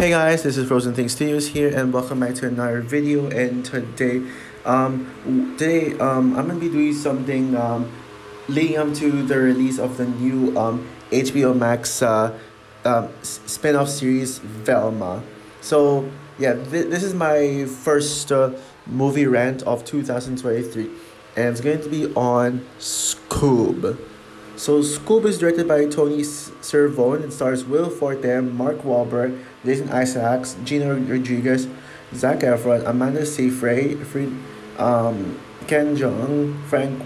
Hey guys, this is Frozen Things Studios here, and welcome back to another video. And today, I'm gonna be doing something leading up to the release of the new HBO Max spin-off series Velma. So yeah, this is my first movie rant of 2023, and it's going to be on Scoob. So Scoob is directed by Tony Servone and stars Will Forte, Mark Wahlberg, Jason Isaacs, Gina Rodriguez, Zac Efron, Amanda Seyfried, Ken Jeong, Frank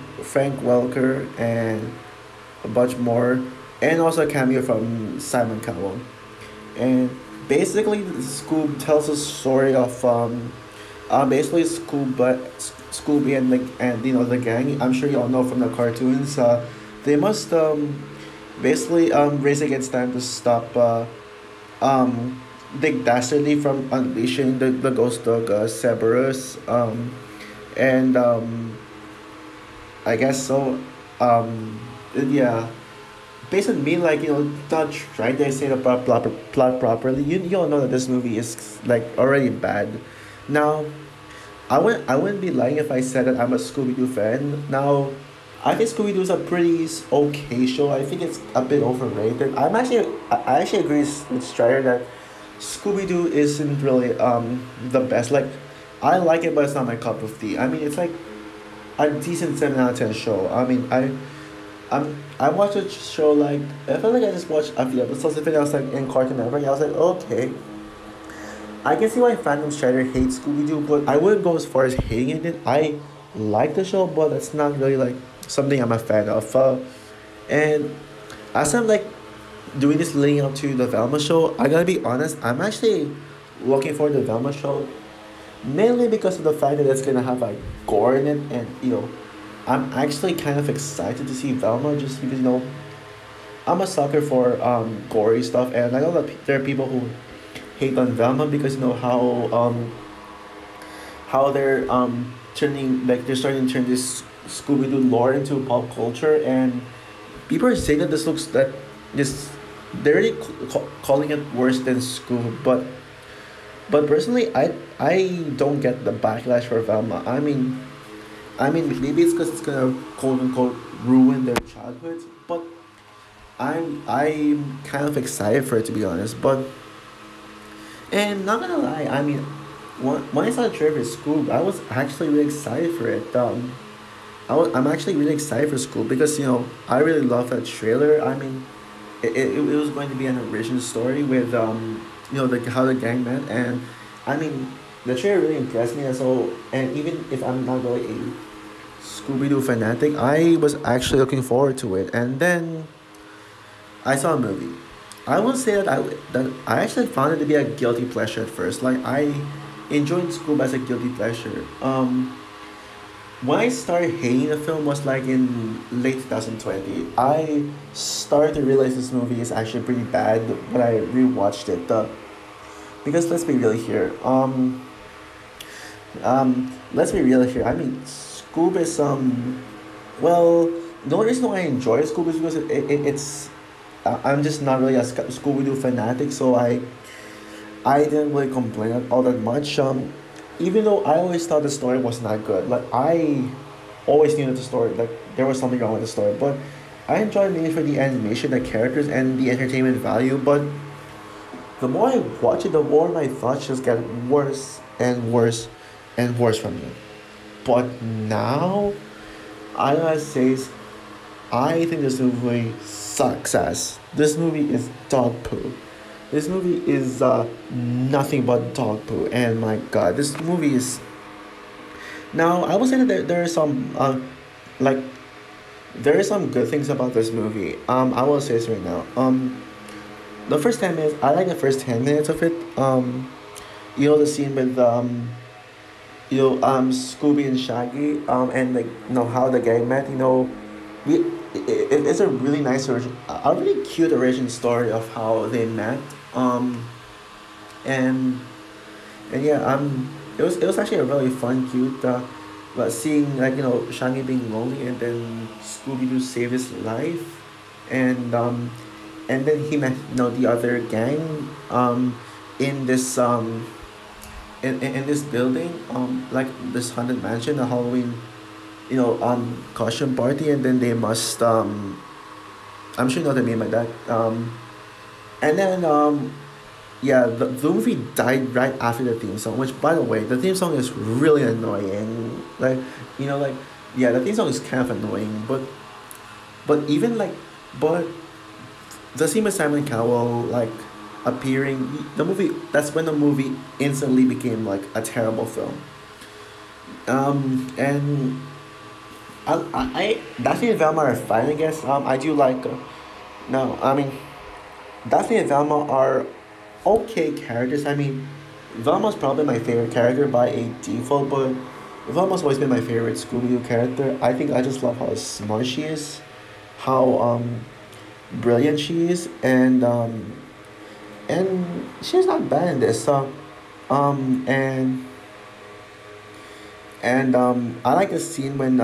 Welker, and a bunch more, and also a cameo from Simon Cowell. And basically, Scoob tells a story of basically Scooby and the gang. I'm sure you all know from the cartoons. They must basically race against time to stop Dick Dastardly from unleashing the ghost dog Cerberus. And I guess so. Yeah, basically mean like not trying to say the plot properly. You all know that this movie is like already bad. Now, I wouldn't be lying if I said that I'm a Scooby Doo fan. Now, I think Scooby Doo is a pretty okay show. I think it's a bit overrated. I actually agree with Strider that Scooby Doo isn't really the best. Like, I like it, but it's not my cup of tea. I mean, it's like a decent 7 out of 10 show. I watched a show like I felt like I just watched a few episodes of it. I was like in Cartoon Network. I was like, okay, I can see why Phantom Strider hates Scooby Doo, but I wouldn't go as far as hating it. I like the show, but it's not really like something I'm a fan of. And as I'm like doing this leading up to the Velma show, I gotta be honest, I'm actually looking for the Velma show mainly because of the fact that it's gonna have like gore in it, and I'm actually kind of excited to see Velma just because I'm a sucker for gory stuff, and I know that there are people who hate on Velma because how they're turning like they're starting to turn this Scooby Doo lore into pop culture, and people are saying that this looks that this they're really calling it worse than Scoob, but personally, I don't get the backlash for Velma. I mean maybe it's because it's gonna quote unquote ruin their childhood, but I'm kind of excited for it, to be honest. But and not gonna lie, I mean, when I saw the trailer for Scoob, I was actually really excited for it. I'm actually really excited for School because I really love that trailer. I mean, it was going to be an origin story with how the gang met, and I mean the trailer really impressed me. And even if I'm not really a Scooby Doo fanatic, I was actually looking forward to it. And then I saw a movie. I will say that I actually found it to be a guilty pleasure at first. Like, I enjoyed Scoob as a guilty pleasure. When I started hating the film was like in late 2020. I started to realize this movie is actually pretty bad when I rewatched it. Because let's be real here. Let's be real here. I mean, Scoob is well, the only reason why I enjoy Scoob is because it's I'm just not really a Scooby Doo fanatic, so I didn't really complain all that much. Even though I always thought the story was not good, like I always knew that the story, like there was something wrong with the story, but I enjoyed mainly for the animation, the characters, and the entertainment value. But the more I watch it, the more my thoughts just get worse and worse and worse from me. But now, I gotta say, I think this movie sucks ass. This movie is dog poo. This movie is nothing but dog poo, and my god, this movie is. Now, I will say that there are some like there are some good things about this movie. I will say this right now. The first 10 minutes, I like the first 10 minutes of it. The scene with Scooby and Shaggy, and like how the gang met. We it's a really nice origin, a really cute origin story of how they met. And yeah, it was actually a really fun, cute. But seeing like Shaggy being lonely, and then Scooby Doo save his life, and then he met the other gang, in this in this building, like this haunted mansion, a Halloween, costume party, and then they must I'm sure you know what I mean by that. And then yeah, the movie died right after the theme song, which by the way, the theme song is really annoying. Like, like, yeah, the theme song is kind of annoying, but even like, but the scene with Simon Cowell like appearing, the movie, that's when the movie instantly became like a terrible film. And Daphne and Velma are fine, I guess. I do like, no, I mean, Daphne and Velma are okay characters. I mean, Velma's probably my favorite character by a default, but Velma's always been my favorite Scooby Doo character. I think I just love how smart she is, how brilliant she is, and she's not bad in this. So, and I like the scene when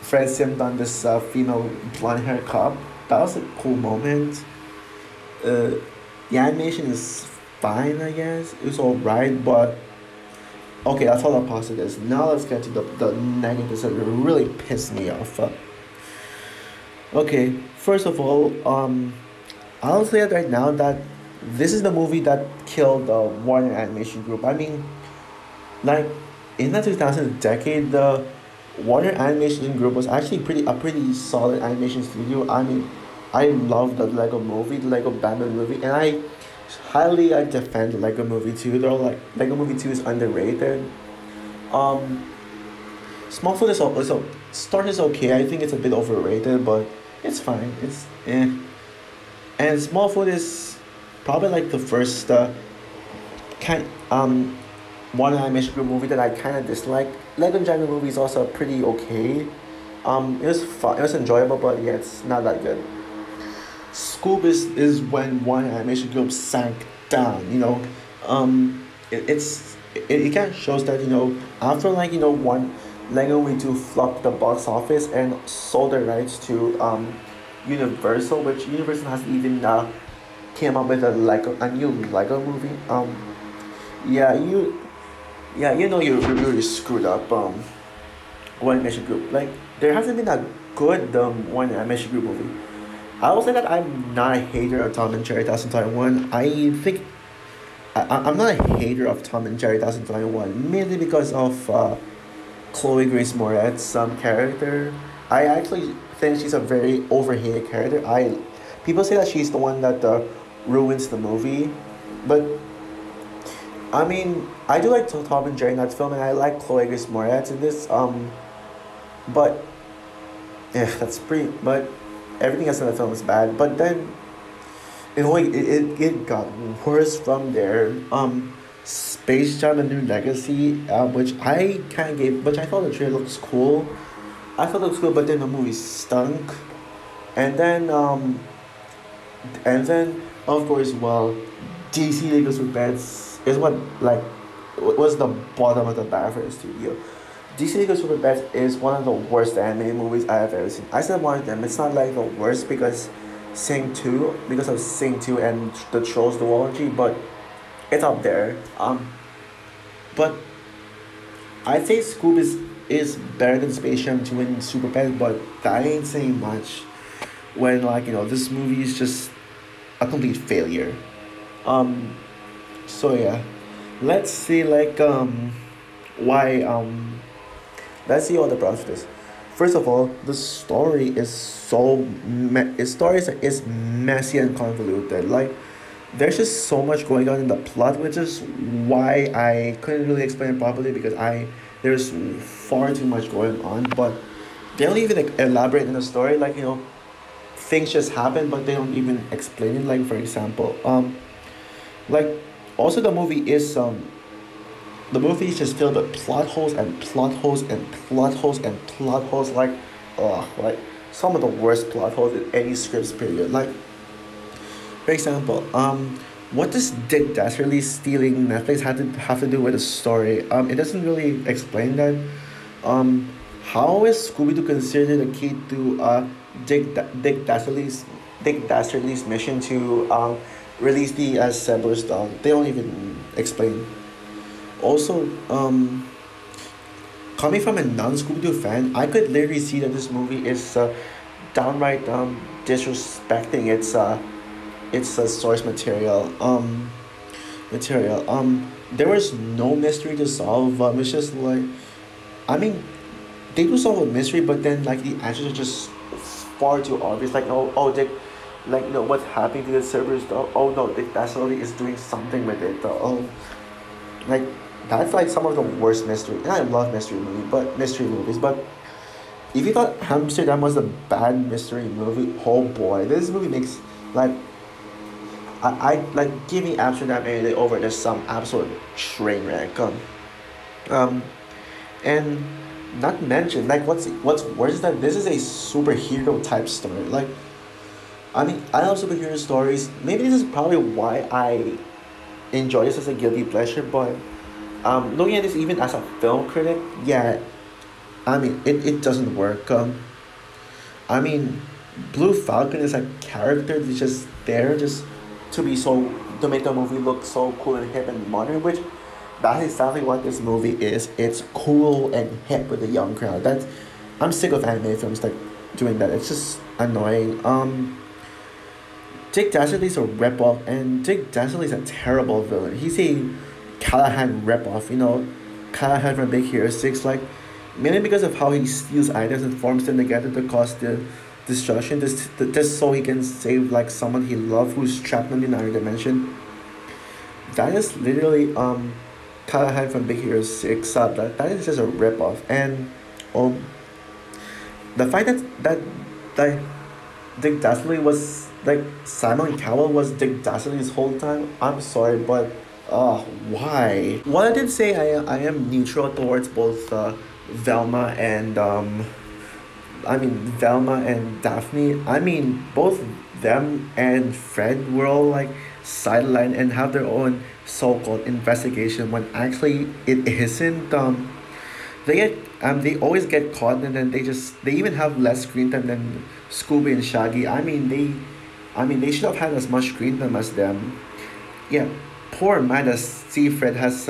Fred simmed on this female blonde hair cop. That was a cool moment. Uh, the animation is fine, I guess. It's alright, but okay, that's all the positives. Now let's get to the negatives that really pissed me off. Okay, first of all, I'll say it right now that this is the movie that killed the Warner Animation Group. I mean, like in the 2000 decade, the Warner Animation Group was actually pretty solid animation studio. I mean, I love the Lego movie, the Lego Batman movie, and I highly I defend the Lego movie 2. Though like Lego movie 2 is underrated. Um, Smallfoot Start is okay. I think it's a bit overrated, but it's fine. It's eh. And Smallfoot is probably like the first kind one animation group movie that I kind of dislike. Lego Giant movie is also pretty okay. It was fun. It was enjoyable, but yeah, it's not that good. Scoob is when one animation group sank down. It kind of shows that after like one Lego Movie 2 flopped the box office and sold the rights to Universal, which Universal has even came up with a new Lego movie. Yeah, you really screwed up one animation group. Like there hasn't been a good one animation group movie. I will say that I'm not a hater of Tom and Jerry 2021. I think I'm not a hater of Tom and Jerry 2021 mainly because of Chloe Grace Moretz's character. I actually think she's a very overhated character. People say that she's the one that ruins the movie, but I mean I do like Tom and Jerry in that film, and I like Chloe Grace Moretz in this. But yeah, that's pretty. But everything else in the film is bad. But then it got worse from there. Space Jam: A New Legacy, which I kind of gave, which I thought the trailer looks cool. I thought it looks cool, but then the movie stunk. And then of course, well, DC Legal Superbats is what like was the bottom of the barrel for the studio. DC Legal Superbats is one of the worst animated movies I have ever seen. I said one of them. It's not like the worst because of Sing 2 and the Trolls duology, but it's up there. But I'd say Scoob is better than Space Jam 2 and Super Pet, but that ain't saying much when like this movie is just a complete failure. So yeah, let's see like why let's see all the problems with this. First of all, the story is is messy and convoluted. Like there's just so much going on in the plot, which is why I couldn't really explain it properly because there's far too much going on. But they don't even elaborate in the story. Like things just happen, but they don't even explain it. Like for example, like also the movie is just filled with plot holes and plot holes and plot holes and plot holes. Like some of the worst plot holes in any scripts period. Like for example, what does Dick Dastardly stealing Netflix have to do with the story? It doesn't really explain that. How is Scooby Doo considered a key to Dick Dastardly's mission to release the as Severus dog. They don't even explain. Also, coming from a non-Scooby-Doo fan, I could literally see that this movie is downright disrespecting its source material. There was no mystery to solve. It's just like, I mean, they do solve a mystery, but then like the answers are just far too obvious. Like, Dick, like, what's happening to the servers? Oh no, Dick Dassley is doing something with it. Like, that's like some of the worst mystery. And I love mystery movies, but if you thought Amsterdam was a bad mystery movie, oh boy, this movie makes like I like give me Amsterdam any day over just some absolute train wreck. Um, and not to mention like what's worse is that this is a superhero type story. Like, I mean, I love superhero stories. Maybe this is probably why I enjoy this as a guilty pleasure. But looking at this even as a film critic, yeah, I mean it doesn't work. I mean, Blue Falcon is a character that's just there just to be so to make the movie look so cool and hip and modern, which that's exactly what this movie is. It's cool and hip with the young crowd. That's I'm sick of anime films like doing that. It's just annoying. Dick Dastardly's a ripoff, and Dick Dastardly's a terrible villain. He's a Callahan ripoff. Callahan from Big Hero 6, like, mainly because of how he steals items and forms them together to cause the destruction, just so he can save like someone he loves who's trapped in another dimension. That is literally Callahan from Big Hero 6. That is just a ripoff, and um the fact that Dick Dastardly was like Simon Cowell was Dick Dastardly's whole time. I'm sorry, but why? While I did say I am neutral towards both Velma and Velma and Daphne. I mean, both them and Fred were all like sidelined and have their own so-called investigation when actually it isn't. They always get caught, and then they even have less screen time than Scooby and Shaggy. They should have had as much screen time as them. Yeah, poor Amanda Seyfried has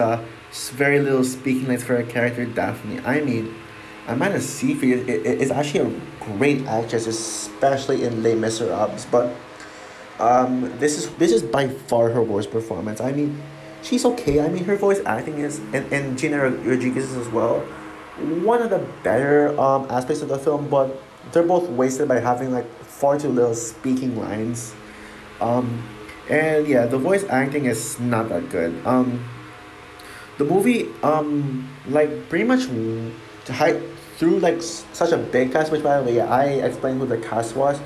very little speaking lines for her character Daphne. Amanda Seyfried is actually a great actress, especially in Les Miserables. But this is by far her worst performance. She's okay. Her voice acting is and Gina Rodriguez as well, one of the better aspects of the film. But they're both wasted by having like far too little speaking lines. And yeah, the voice acting is not that good. The movie like pretty much through like such a big cast, which by the way, yeah, I explained who the cast was,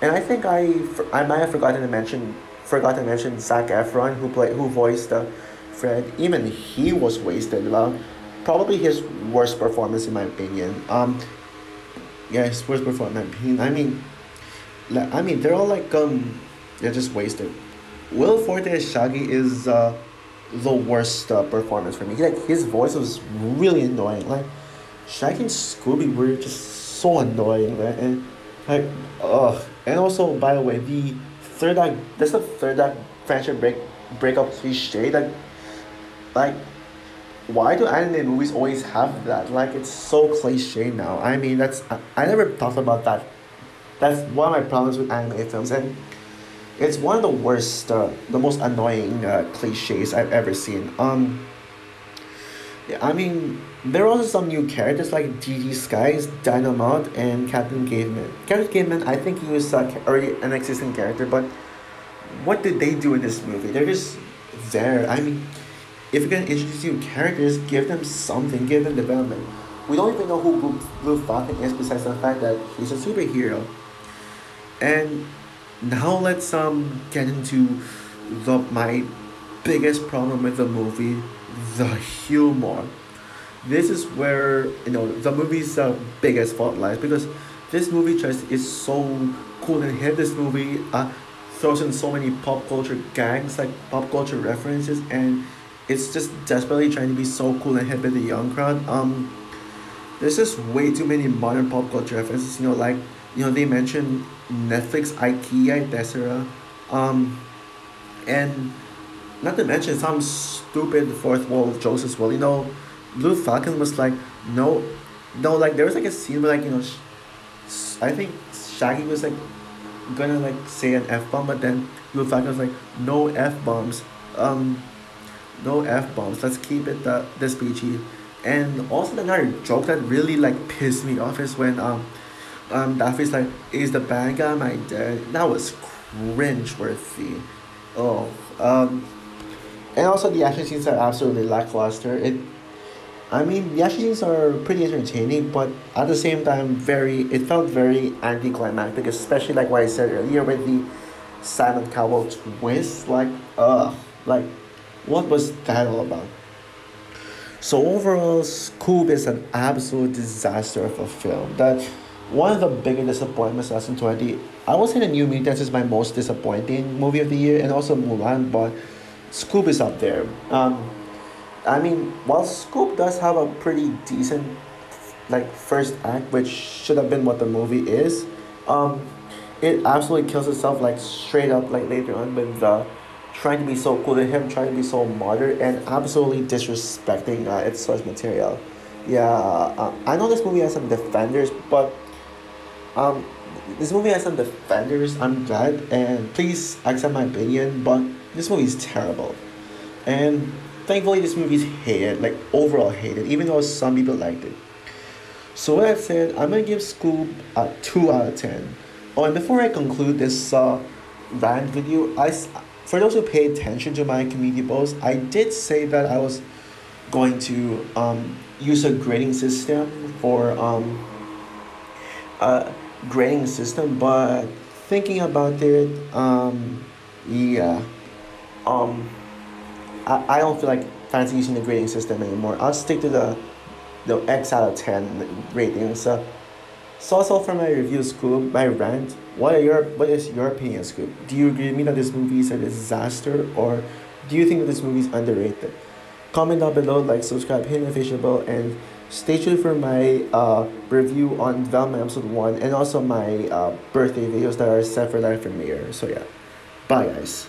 and I think I might have forgot to mention Zac Efron who voiced Fred. Even he was wasted. Probably his worst performance in my opinion. Yeah, his worst performance in my opinion. They're all like they're just wasted. Will Forte as Shaggy is the worst performance for me. Like, his voice was really annoying. Like, Shaggy and Scooby were just so annoying, right? And like, and also, by the way, the third act friendship breakup cliche. Like, why do anime movies always have that? Like, it's so cliche now. I never thought about that. That's one of my problems with anime films, and it's one of the worst, the most annoying cliches I've ever seen. Yeah, there are also some new characters like Gigi Skies, Dynamite, and Captain Caveman. Captain Caveman, I think he was already an existing character, but what did they do in this movie? They're just there. If you're gonna introduce new characters, give them something, give them development. We don't even know who Blue Falcon is besides the fact that he's a superhero. And now let's get into my biggest problem with the movie, the humor. This is where the movie's biggest fault lies, because this movie is so cool and hip. This movie throws in so many pop culture gags, like pop culture references, and it's just desperately trying to be so cool and hip with the young crowd. There's just way too many modern pop culture references. They mention Netflix, IKEA, etc. And not to mention some stupid fourth wall jokes as well. Blue Falcon was like, no, no, like there was like a scene where like I think Shaggy was like gonna like say an F bomb, but then Blue Falcon was like, no F bombs, um, no F bombs. Let's keep it this PG. And also another joke that really like pissed me off is when Daffy's like, is the bad guy my dad? That was cringe worthy. Oh, and also the action scenes are absolutely lackluster. I mean, the action scenes are pretty entertaining, but at the same time, it felt very anticlimactic, especially like what I said earlier with the Simon Cowell twist. Like, what was that all about? So overall, Scoob is an absolute disaster of a film. That one of the biggest disappointments of 2020. I would say the New Mutants is my most disappointing movie of the year, and also Mulan, but Scoob is up there. I mean, while Scoop does have a pretty decent like first act, which should have been what the movie is, um, it absolutely kills itself like straight up like later on with trying to be so cool to him, trying to be so modern and absolutely disrespecting its source material. Yeah, I know this movie has some defenders, but um, this movie has some defenders. I'm glad, and please accept my opinion, but this movie is terrible. And thankfully, this movie is hated, like overall hated, even though some people liked it. So with that said, I'm gonna give Scoob a 2 out of 10. Oh, and before I conclude this rant video, for those who pay attention to my community posts, I did say that I was going to use a grading system for a grading system, but thinking about it, yeah, um, I don't feel like fancy using the grading system anymore. I'll stick to the X out of 10 rating. So that's all for my review, Scoob, my rant. What is your opinion, Scoob? Do you agree with me that this movie is a disaster, or do you think that this movie is underrated? Comment down below, like, subscribe, hit the notification bell, and stay tuned for my review on Velma episode 1 and also my birthday videos that are set for live premiere. So yeah, bye guys.